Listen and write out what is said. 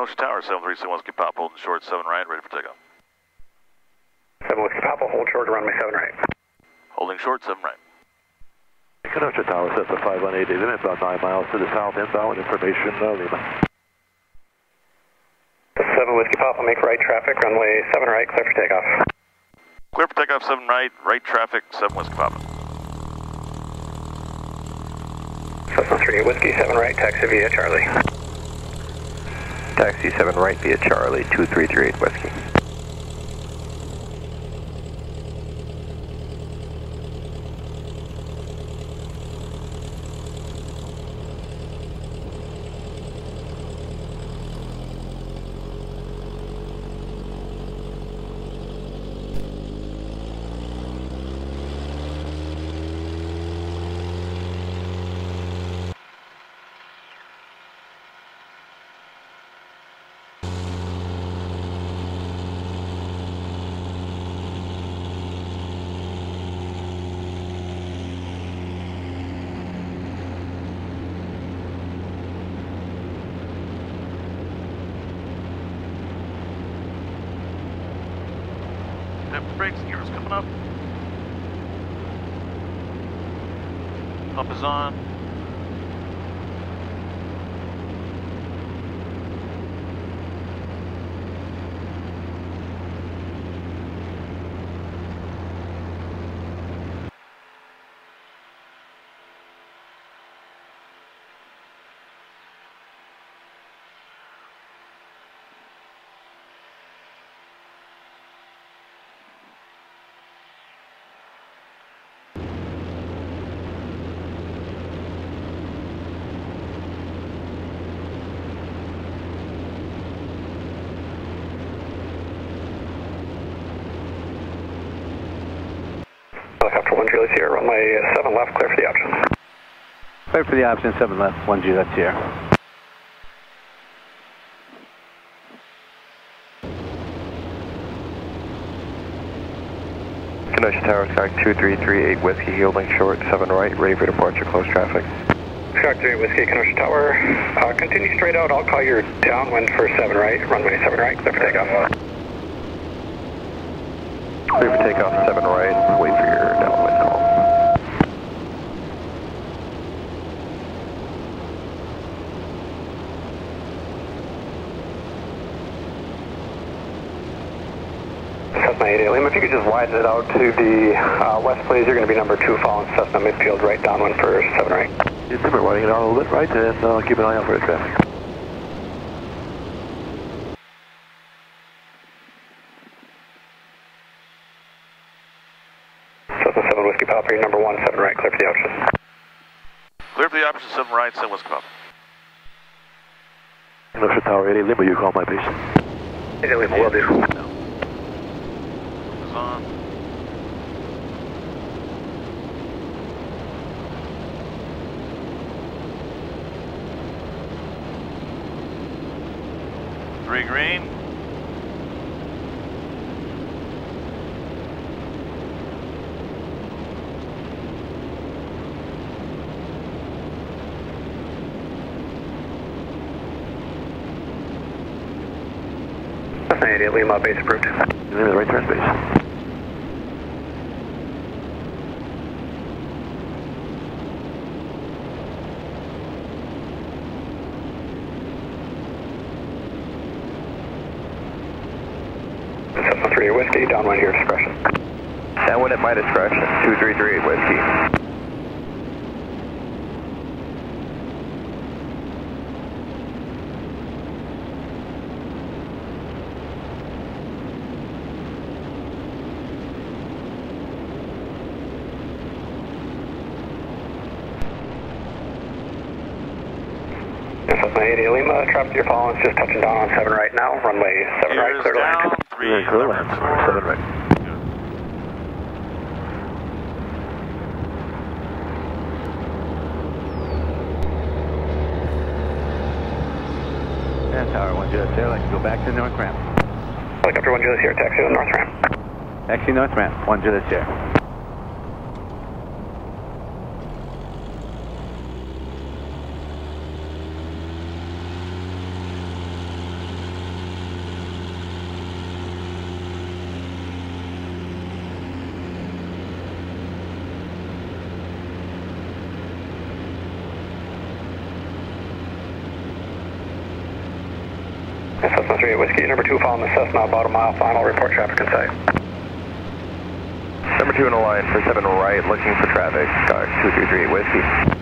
Kenosha Tower, 737 Whiskey Papa, holding short, 7 right, ready for takeoff. 7 Whiskey Papa, hold short, runway 7 right. Holding short, 7 right. Kenosha Tower, Cessna 5180, limit about 9 miles to the south, inbound, information, Lima. 7 Whiskey Papa, make right traffic, runway 7 right, clear for takeoff. Clear for takeoff, 7 right, right traffic, 7 Whiskey Papa. Cessna 3 Whiskey, 7 right, taxi via Charlie. Taxi 7 right via Charlie, 2338 Whiskey. Step brakes, gears coming up. Pump is on. Helicopter 1 Julie's here, runway 7 left, clear for the option. Clear for the option, 7 left, 1 Juliet's here. Kenosha Tower, Sky 2338 Whiskey, holding short, 7 right, ready for departure, close traffic. Shark 3 Whiskey, Kenosha Tower. Continue straight out, I'll call your downwind for 7 right, runway 7 right, clear for takeoff. Clear for takeoff, 7 right, wait for your downwind call. Cessna 88 Lima, if you could just widen it out to the west, please. You're going to be number 2 following Cessna midfield, right downwind for 7 right. Yes, sir, we're widening it out a little bit, right, and keep an eye out for the traffic. Cessna 7 Whiskey Papa, you're number 1, 7 right, clear for the option. Clear for the option, 7 right, 7 Whiskey Papa. Kenosha Tower 80 Lima, you call my base. 88 Lima, will do. Pump is on. Three green. Cessna 88 Lima, base approved. You're in the right turn base. Cessna 3 Whiskey, downwind your discretion. Downwind at my discretion, 2338 Whiskey. Cessna 88 Lima, traffic you're following is just touching down on 7 right now, runway 7 right, clear to down, land. 3, Clear land, 7 right. And Tower 1 Juliet's here, like to go back to the north ramp. Helicopter 1 Julie's here, taxi to the north ramp. Taxi north ramp, 1 Juliet's here. 2338 Whiskey. Number 2 following the Cessna about a mile final. Report traffic in sight. Number 2 in a line for 7 right, looking for traffic. 2338 Whiskey.